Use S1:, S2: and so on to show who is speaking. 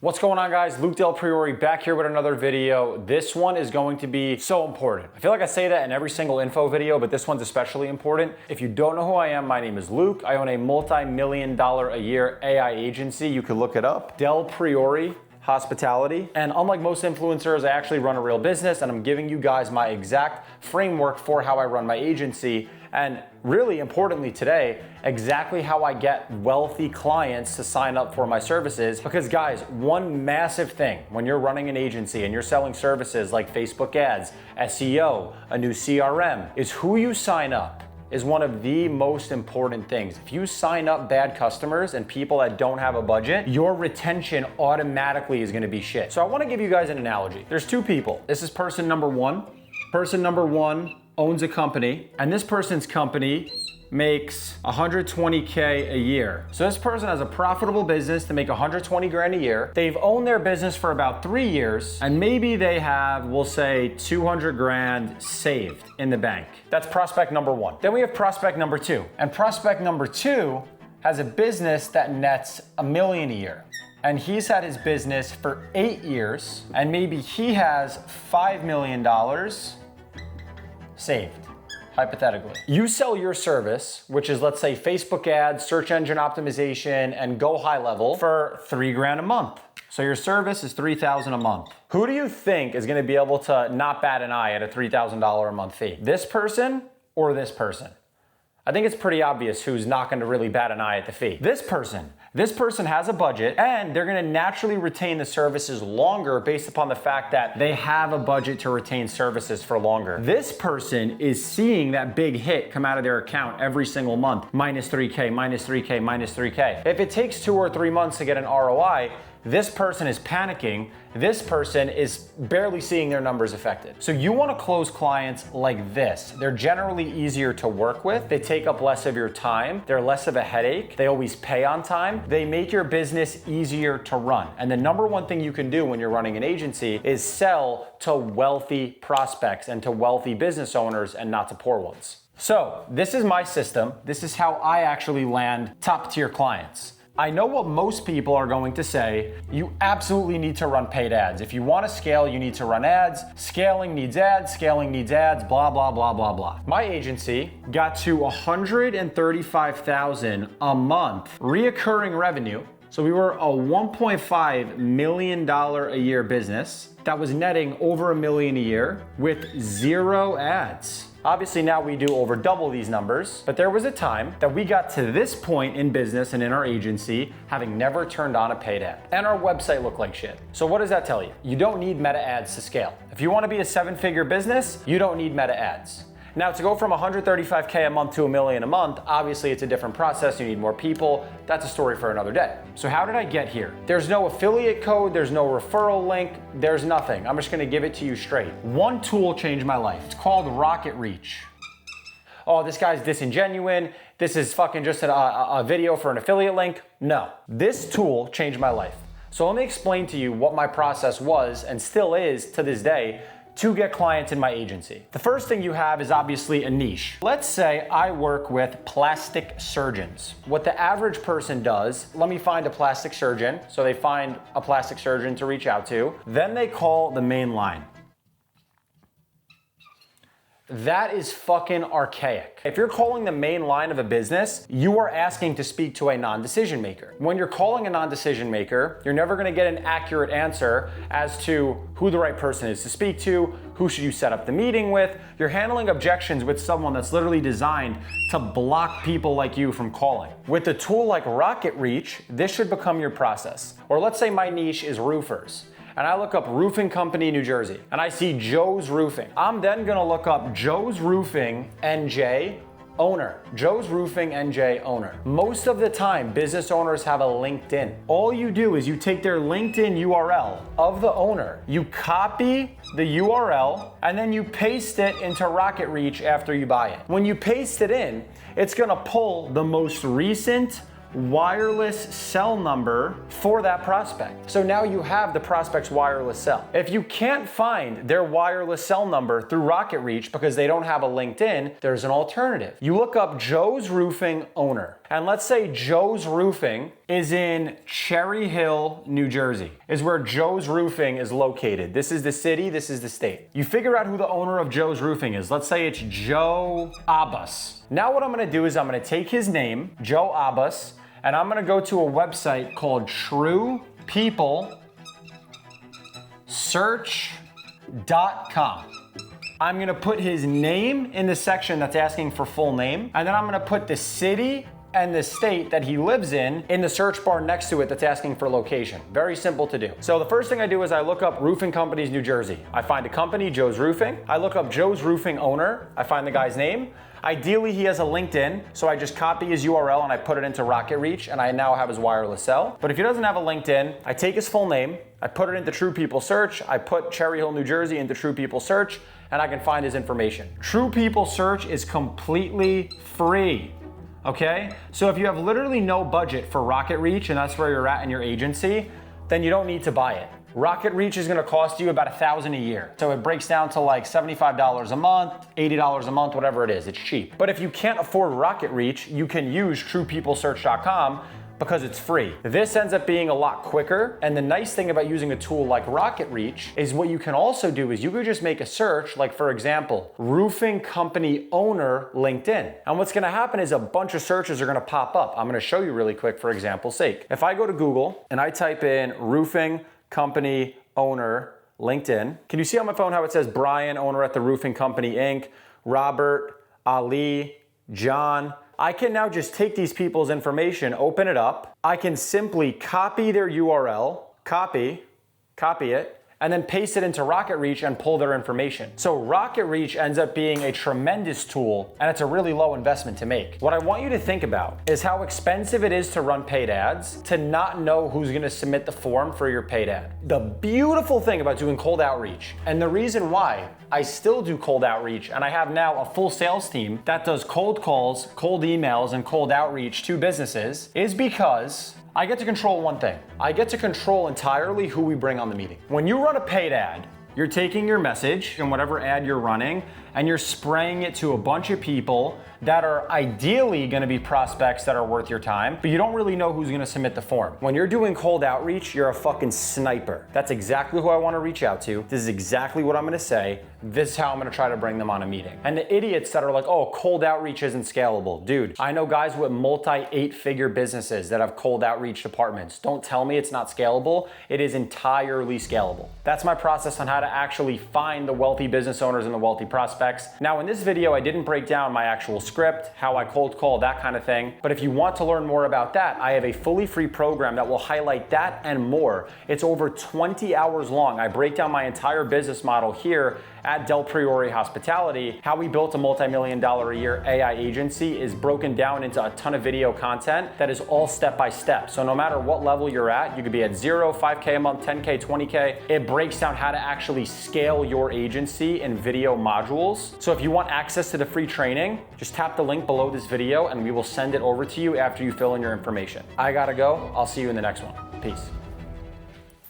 S1: What's going on, guys? Luke Del Priori back here with another video. This one is going to be so important. I feel like I say that in every single info video, but this one's especially important. If you don't know who I am, my name is Luke. I own a multi-million-dollar a year AI agency. You could look it up. Del Priori Hospitality. And unlike most influencers, I actually run a real business, and I'm giving you guys my exact framework for how I run my agency. And really importantly today, exactly how I get wealthy clients to sign up for my services. Because guys, one massive thing when you're running an agency and you're selling services like Facebook ads, SEO, a new CRM, is who you sign up is one of the most important things. If you sign up bad customers and people that don't have a budget, your retention automatically is gonna be shit. So I wanna give you guys an analogy. There's two people. This is person number one. Person number one owns a company, and this person's company makes 120K a year. So this person has a profitable business to make 120 grand a year. They've owned their business for about 3 years, and maybe they have, we'll say, 200 grand saved in the bank. That's prospect number one. Then we have prospect number two, and prospect number two has a business that nets $1 million a year. And he's had his business for 8 years, and maybe he has $5 million saved. Hypothetically. You sell your service, which is, let's say, Facebook ads, search engine optimization, and GoHighLevel for 3 grand a month. So your service is $3,000 a month. Who do you think is gonna be able to not bat an eye at a $3,000 a month fee? This person or this person? I think it's pretty obvious who's not gonna really bat an eye at the fee. This person. This person has a budget, and they're gonna naturally retain the services longer based upon the fact that they have a budget to retain services for longer. This person is seeing that big hit come out of their account every single month. Minus 3K, minus 3K, minus 3K. If it takes 2 or 3 months to get an ROI, this person is panicking. This person is barely seeing their numbers affected. So you wanna close clients like this. They're generally easier to work with. They take up less of your time. They're less of a headache. They always pay on time. They make your business easier to run. And the number one thing you can do when you're running an agency is sell to wealthy prospects and to wealthy business owners and not to poor ones. So this is my system. This is how I actually land top tier clients. I know what most people are going to say. You absolutely need to run paid ads. If you want to scale, you need to run ads. Scaling needs ads, blah, blah, blah, blah, blah. My agency got to 135,000 a month reoccurring revenue. So we were a $1.5 million a year business that was netting over $1 million a year with 0 ads. Obviously now we do over double these numbers, but there was a time that we got to this point in business and in our agency having never turned on a paid ad. And our website looked like shit. So what does that tell you? You don't need meta ads to scale. If you wanna be a 7-figure business, you don't need meta ads. Now to go from 135K a month to $1 million a month, obviously it's a different process, you need more people. That's a story for another day. So how did I get here? There's no affiliate code, there's no referral link, there's nothing. I'm just gonna give it to you straight. One tool changed my life. It's called Rocket Reach. Oh, this guy's disingenuine. This is fucking just a video for an affiliate link. No, this tool changed my life. So let me explain to you what my process was and still is to this day to get clients in my agency. The first thing you have is obviously a niche. Let's say I work with plastic surgeons. What the average person does, let me find a plastic surgeon. So they find a plastic surgeon to reach out to. Then they call the main line. That is fucking archaic. If you're calling the main line of a business, you are asking to speak to a non-decision maker. When you're calling a non-decision maker, you're never gonna get an accurate answer as to who the right person is to speak to, who should you set up the meeting with. You're handling objections with someone that's literally designed to block people like you from calling. With a tool like Rocket Reach, this should become your process. Or let's say my niche is roofers, and I look up roofing company New Jersey, and I see Joe's Roofing. I'm then gonna look up Joe's Roofing NJ owner. Joe's Roofing NJ owner. Most of the time, business owners have a LinkedIn. All you do is you take their LinkedIn URL of the owner, you copy the URL, and then you paste it into Rocket Reach after you buy it. When you paste it in, it's gonna pull the most recent wireless cell number for that prospect. So now you have the prospect's wireless cell. If you can't find their wireless cell number through Rocket Reach because they don't have a LinkedIn, there's an alternative. You look up Joe's Roofing owner. And let's say Joe's Roofing is in Cherry Hill, New Jersey, is where Joe's Roofing is located. This is the city, this is the state. You figure out who the owner of Joe's Roofing is. Let's say it's Joe Abbas. Now what I'm gonna do is I'm gonna take his name, Joe Abbas, and I'm gonna go to a website called TruePeopleSearch.com. I'm gonna put his name in the section that's asking for full name, and then I'm gonna put the city and the state that he lives in the search bar next to it that's asking for location. Very simple to do. So the first thing I do is I look up roofing companies, New Jersey. I find a company, Joe's Roofing. I look up Joe's Roofing owner. I find the guy's name. Ideally, he has a LinkedIn, so I just copy his URL and I put it into Rocket Reach, and I now have his wireless cell. But if he doesn't have a LinkedIn, I take his full name, I put it into True People Search, I put Cherry Hill, New Jersey into True People Search, and I can find his information. True People Search is completely free. Okay? So if you have literally no budget for Rocket Reach, and that's where you're at in your agency, then you don't need to buy it. Rocket Reach is gonna cost you about $1,000 a year. So it breaks down to like $75 a month, $80 a month, whatever it is, it's cheap. But if you can't afford Rocket Reach, you can use TruePeopleSearch.com because it's free. This ends up being a lot quicker, and the nice thing about using a tool like Rocket Reach is what you can also do is you could just make a search, like for example, roofing company owner LinkedIn. And what's gonna happen is a bunch of searches are gonna pop up. I'm gonna show you really quick for example's sake. If I go to Google and I type in roofing company owner LinkedIn, can you see on my phone how it says Brian, owner at the Roofing Company Inc., Robert, Ali, John? I can now just take these people's information, open it up. I can simply copy their URL, copy it, and then paste it into Rocket Reach and pull their information. So Rocket Reach ends up being a tremendous tool, and it's a really low investment to make. What I want you to think about is how expensive it is to run paid ads, to not know who's gonna submit the form for your paid ad. The beautiful thing about doing cold outreach, and the reason why I still do cold outreach, and I have now a full sales team that does cold calls, cold emails, and cold outreach to businesses, is because I get to control one thing. I get to control entirely who we bring on the meeting. When you run a paid ad, you're taking your message and whatever ad you're running, and you're spraying it to a bunch of people that are ideally gonna be prospects that are worth your time, but you don't really know who's gonna submit the form. When you're doing cold outreach, you're a fucking sniper. That's exactly who I wanna reach out to. This is exactly what I'm gonna say. This is how I'm gonna try to bring them on a meeting. And the idiots that are like, oh, cold outreach isn't scalable. Dude, I know guys with multi-8-figure businesses that have cold outreach departments. Don't tell me it's not scalable. It is entirely scalable. That's my process on how to actually find the wealthy business owners and the wealthy prospects. Now in this video, I didn't break down my actual script, how I cold call, that kind of thing. But if you want to learn more about that, I have a fully free program that will highlight that and more. It's over 20 hours long. I break down my entire business model here at Del Priore Hospitality. How we built a multi-million-dollar a year AI agency is broken down into a ton of video content that is all step-by-step. So no matter what level you're at, you could be at 0, 5K a month, 10K, 20K. It breaks down how to actually scale your agency in video modules. So if you want access to the free training, just tap the link below this video and we will send it over to you after you fill in your information. I gotta go. I'll see you in the next one. Peace.